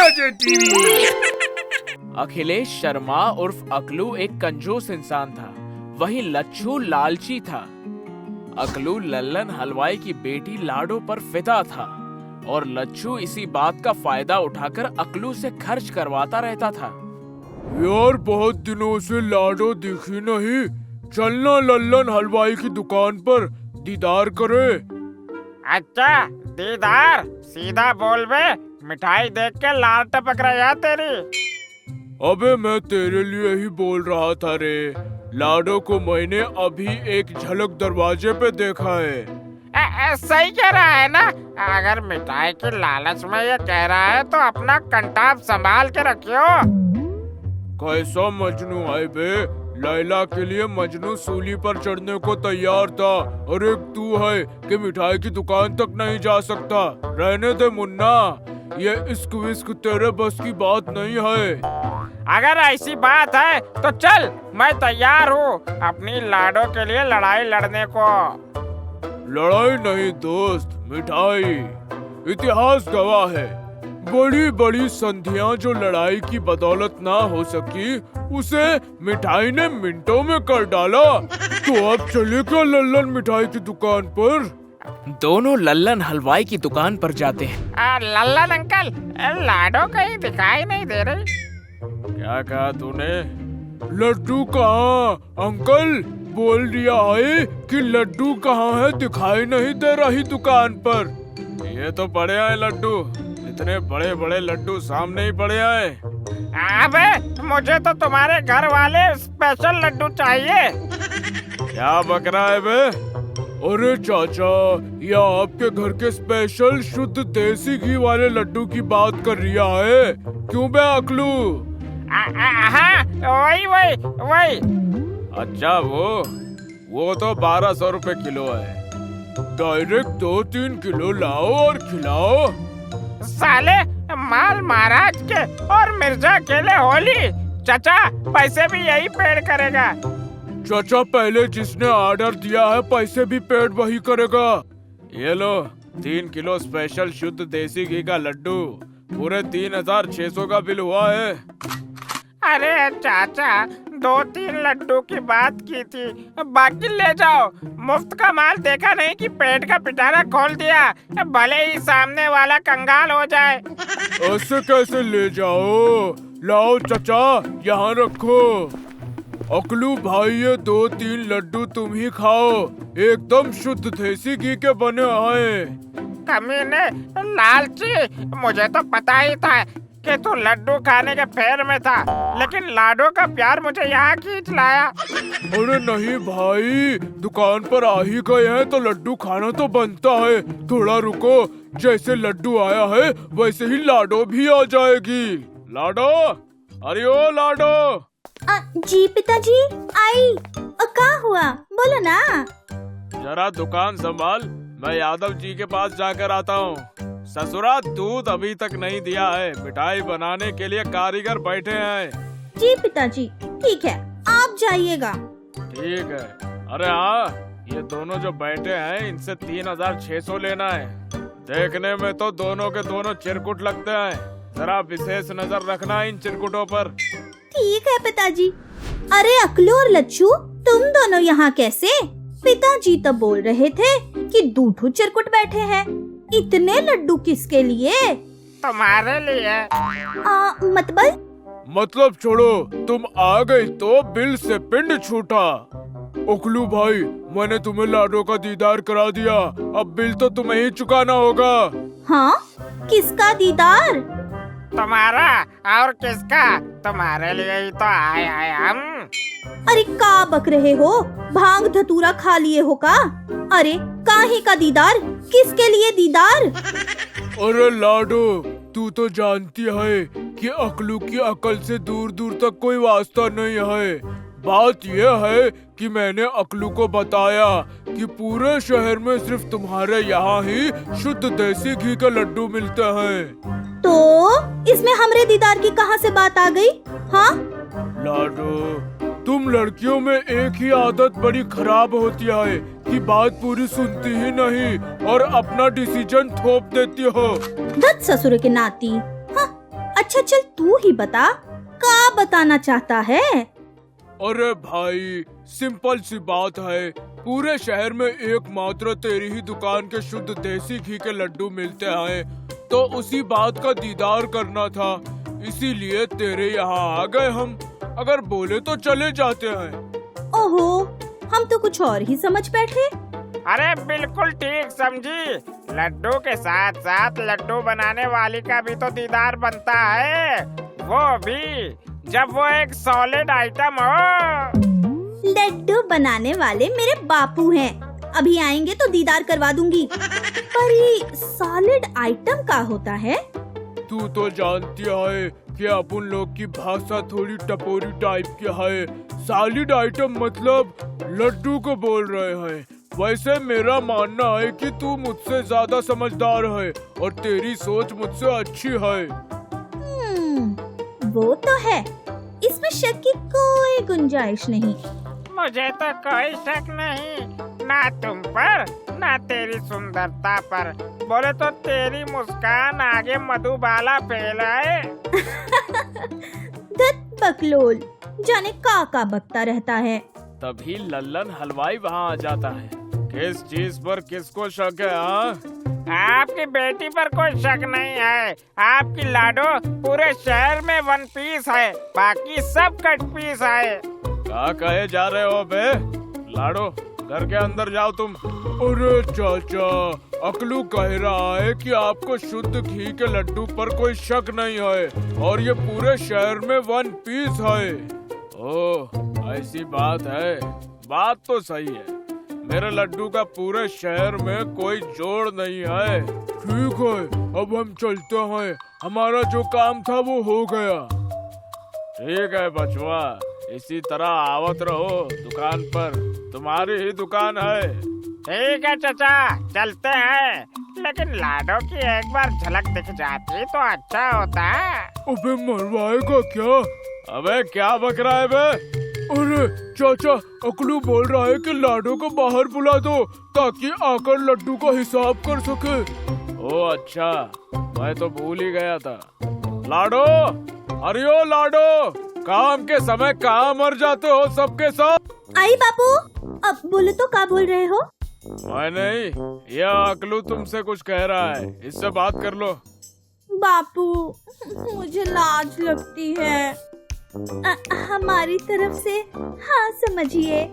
जय टीवी। अखिलेश शर्मा उर्फ अकलू एक कंजूस इंसान था। वहीं लच्छू लालची था। अकलू लल्लन हलवाई की बेटी लाडो पर फिदा था और लच्छू इसी बात का फायदा उठाकर अकलू से खर्च करवाता रहता था। यार बहुत दिनों से लाडो दिखी नहीं, चलना लल्लन हलवाई की दुकान पर दीदार करे। अच्छा दीदार, सीधा बोल बे, मिठाई देख के लार टपक रहा है तेरी। अबे मैं तेरे लिए ही बोल रहा था रे। लाडो को मैंने अभी एक झलक दरवाजे पे देखा है। सही कह रहा है ना। अगर मिठाई की लालच में ये कह रहा है तो अपना कंटाप संभाल के रखियो। कैसा मजनू है बे, लैला के लिए मजनू सूली पर चढ़ने को तैयार था और एक तू है कि मिठाई की दुकान तक नहीं जा सकता। रहने दे मुन्ना, ये इश्क विस्क तेरे बस की बात नहीं है। अगर ऐसी बात है तो चल, मैं तैयार हूँ अपनी लाडो के लिए लड़ाई लड़ने को। लड़ाई नहीं दोस्त, मिठाई। इतिहास गवाह है, बड़ी बड़ी संधियां जो लड़ाई की बदौलत ना हो सकी, उसे मिठाई ने मिनटों में कर डाला। तो अब चले क्या लल्लन मिठाई की दुकान पर? दोनों लल्लन हलवाई की दुकान पर जाते हैं। लल्लन अंकल, लाडो कहीं दिखाई नहीं दे रही। क्या कहा तूने? लड्डू कहाँ? अंकल बोल दिया है कि लड्डू कहाँ है, दिखाई नहीं दे रही दुकान पर। ये तो पड़े हैं लड्डू, इतने बड़े बड़े लड्डू सामने ही पड़े हैं। अबे मुझे तो तुम्हारे घर वाले स्पेशल लड्डू चाहिए। क्या बक रहा है बे? अरे चाचा, ये आपके घर के स्पेशल शुद्ध देसी घी वाले लड्डू की बात कर रिया है। क्यों बे अकलू? हाँ वही। अच्छा वो तो 1200 रुपए किलो है। डायरेक्ट 2-3 किलो लाओ और खिलाओ। साले माल महाराज के और मिर्जा के लिए होली। चाचा पैसे भी यही पेड़ करेगा। चाचा पहले जिसने ऑर्डर दिया है पैसे भी पेड वही करेगा। ये लो 3 किलो स्पेशल शुद्ध देसी घी का लड्डू, पूरे 3600 का बिल हुआ है। अरे चाचा 2-3 लड्डू की बात की थी, बाकी ले जाओ। मुफ्त का माल देखा नहीं कि पेट का पिटारा खोल दिया, भले ही सामने वाला कंगाल हो जाए। ऐसे कैसे ले जाओ? लाओ चाचा, यहाँ रखो। अकलू भाई, ये 2-3 लड्डू तुम ही खाओ, एकदम शुद्ध देसी घी के बने हैं। कमीने लालची, मुझे तो पता ही था कि तू लड्डू खाने के फेर में था, लेकिन लाडो का प्यार मुझे यहाँ खींच लाया। अरे नहीं भाई, दुकान पर आ ही गए हैं तो लड्डू खाना तो बनता है। थोड़ा रुको, जैसे लड्डू आया है वैसे ही लाडो भी आ जाएगी। लाडो, अरे ओ लाडो। जी पिताजी, आई। क्या हुआ, बोलो ना। जरा दुकान संभाल, मैं यादव जी के पास जाकर आता हूँ। ससुरा दूध अभी तक नहीं दिया है, मिठाई बनाने के लिए कारीगर बैठे हैं। जी पिताजी, ठीक है, आप जाइएगा। ठीक है। अरे हाँ, ये दोनों जो बैठे हैं इनसे 3600 लेना है। देखने में तो दोनों के दोनों चिरकुट लगते हैं, जरा विशेष नजर रखना इन चिरकुटों पर। ठीक है पिताजी। अरे अकलू और लच्छू, तुम दोनों यहाँ कैसे? पिताजी तो बोल रहे थे कि दूधू चिरकुट बैठे हैं। इतने लड्डू किसके लिए? तुम्हारे लिए। मतलब छोड़ो, तुम आ गई तो बिल से पिंड छूटा। अकलू भाई, मैंने तुम्हें लाडो का दीदार करा दिया, अब बिल तो तुम्हें ही चुकाना होगा। हाँ, किसका दीदार? तुम्हारा और किसका? तुम्हारे लिए ही तो आए हम। अरे का बक रहे हो, भांग धतूरा खा लिए हो का? अरे काहे का दीदार, किसके लिए दीदार? अरे लाडो, तू तो जानती है कि अकलू की अकल से दूर दूर तक कोई वास्ता नहीं है। बात यह है कि मैंने अकलू को बताया कि पूरे शहर में सिर्फ तुम्हारे यहाँ ही शुद्ध देसी घी के लड्डू मिलते हैं। तो इसमें हमरे दीदार की कहाँ से बात आ गई? हाँ लाडो, तुम लड़कियों में एक ही आदत बड़ी खराब होती है कि बात पूरी सुनती ही नहीं और अपना डिसीजन थोप देती हो। दत्त ससुर के नाती। हाँ, अच्छा चल तू ही बता, क्या बताना चाहता है? अरे भाई, सिंपल सी बात है, पूरे शहर में एकमात्र तेरी ही दुकान के शुद्ध देसी घी के लड्डू मिलते हैं, तो उसी बात का दीदार करना था, इसीलिए तेरे यहाँ आ गए हम। अगर बोले तो चले जाते हैं। ओहो, हम तो कुछ और ही समझ बैठे। अरे बिल्कुल ठीक समझी, लड्डू के साथ साथ लड्डू बनाने वाली का भी तो दीदार बनता है, वो भी जब वो एक सॉलिड आइटम हो। लड्डू बनाने वाले मेरे बापू हैं, अभी आएंगे तो दीदार करवा दूंगी। पर ये सॉलिड आइटम का होता है? तू तो जानती है कि अपन लोग की भाषा थोड़ी टपोरी टाइप की है। सॉलिड आइटम मतलब लड्डू को बोल रहे हैं। वैसे मेरा मानना है कि तू मुझसे ज्यादा समझदार है और तेरी सोच मुझसे अच्छी है। वो तो है, इसमें शक की कोई गुंजाइश नहीं। मुझे तो कोई शक नहीं, ना तुम पर ना तेरी सुंदरता पर। बोले तो तेरी मुस्कान आगे मधुबाला फैलाए। दत्त बकलोल, जाने का बकता रहता है। तभी लल्लन हलवाई वहाँ आ जाता है। किस चीज पर किसको शक है? आपकी बेटी पर कोई शक नहीं है। आपकी लाडो पूरे शहर में वन पीस है, बाकी सब कट पीस है। क्या कहे जा रहे हो बे? लाडो, घर के अंदर जाओ तुम। अरे चाचा, अकलू कह रहा है कि आपको शुद्ध घी के लड्डू पर कोई शक नहीं है और ये पूरे शहर में वन पीस है। ओह, ऐसी बात है। बात तो सही है, मेरे लड्डू का पूरे शहर में कोई जोड़ नहीं है। ठीक है, अब हम चलते हैं, हमारा जो काम था वो हो गया। ठीक है बचवा, इसी तरह आवत रहो दुकान पर, तुम्हारी ही दुकान है। ठीक है चाचा, चलते हैं, लेकिन लाडो की एक बार झलक दिख जाती तो अच्छा होता। अबे मरवाएगा क्या? अबे क्या बक रहा है बे? अरे चाचा, अकलू बोल रहा है कि लाडो को बाहर बुला दो ताकि आकर लड्डू का हिसाब कर सके। ओ अच्छा, मैं तो भूल ही गया था। लाडो, अरे ओ लाडो, काम के समय कहाँ मर जाते हो सबके सब? आई बापू, अब बोले तो क्या बोल रहे हो? मैं नहीं, यह अकलू तुमसे कुछ कह रहा है, इससे बात कर लो। बापू, मुझे लाज लगती है। हमारी तरफ से हाँ समझिए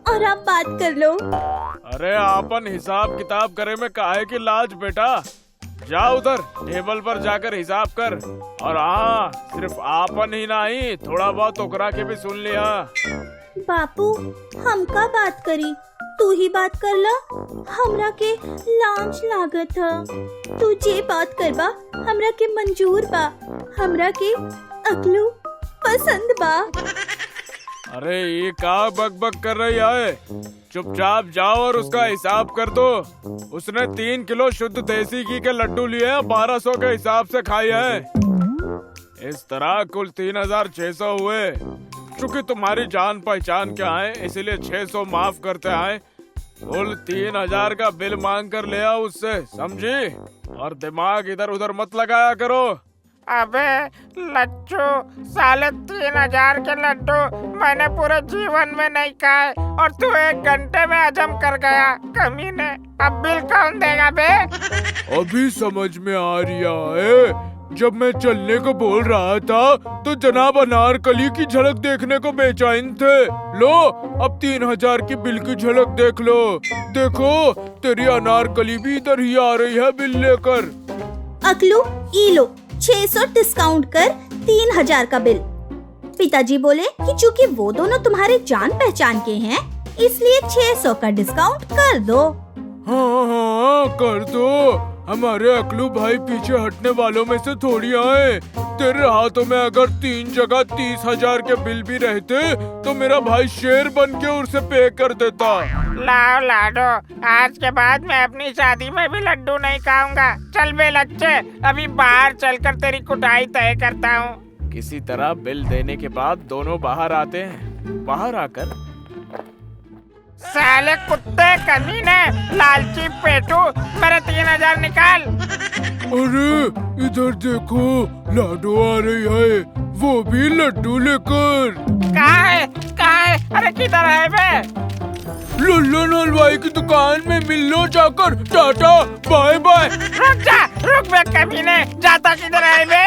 और आप बात कर लो। अरे आपन हिसाब किताब करे में काहे की लाज बेटा? जा उधर टेबल पर जाकर हिसाब कर। और हाँ, सिर्फ आपन ही नहीं, थोड़ा बहुत ओकरा के भी सुन लिया। बापू, हम का बात करी, तू ही बात कर ला। हमरा के लाज लागत है, तू जे बात करबा हमरा के मंजूर बा, हमरा के अकलू पसंद बा। अरे ये का बक बक कर रही है? चुपचाप जाओ और उसका हिसाब कर दो। उसने 3 किलो शुद्ध देसी घी के लड्डू लिए हैं, 1200 के हिसाब से खाए हैं। इस तरह कुल 3600 हुए। चूंकि तुम्हारी जान पहचान क्या है, इसलिए 600 माफ करते हैं। कुल 3000 का बिल मांग कर ले आओ उससे, समझी? और दिमाग इधर उधर मत लगाया करो। अबे लच्चू, 3500 के लड्डू मैंने पूरे जीवन में नहीं खाए और तू 1 घंटे में हजम कर गया, कमीने। अब बिल कौन देगा बे? अभी समझ में आ रहा है। जब मैं चलने को बोल रहा था तो जनाब अनारकली की झलक देखने को बेचैन थे। लो, अब 3000 की बिल की झलक देख लो। देखो, तेरी अनारकली भी इधर ही आ रही है बिल लेकर। अकलू, ई लो 600 डिस्काउंट कर 3000 का बिल। पिताजी बोले कि चूंकि वो दोनों तुम्हारे जान पहचान के हैं, इसलिए 600 का डिस्काउंट कर दो। हाँ, कर दो। हमारे अकलू भाई पीछे हटने वालों में से थोड़ी आए। तेरे हाथों में अगर 3 जगह 30,000 के बिल भी रहते तो मेरा भाई शेर बन के उसे पे कर देता। लाओ लाडो, आज के बाद मैं अपनी शादी में भी लड्डू नहीं खाऊंगा। चल बे लच्चे, अभी बाहर चलकर तेरी कुटाई तय करता हूँ। किसी तरह बिल देने के बाद दोनों बाहर आते हैं। बाहर आकर, साले कुत्ते कमीने, लालची पेटू, मेरे 3000 निकाल। अरे इधर देखो, लाडो आ रही है, वो भी लड्डू लेकर। कहाँ है? कहाँ है? अरे किधर है बे? लल्लन हलवाई की दुकान में मिल लो जाकर। Tata bye bye. रुक जा, रुक बे कमीने, जाता किधर है बे?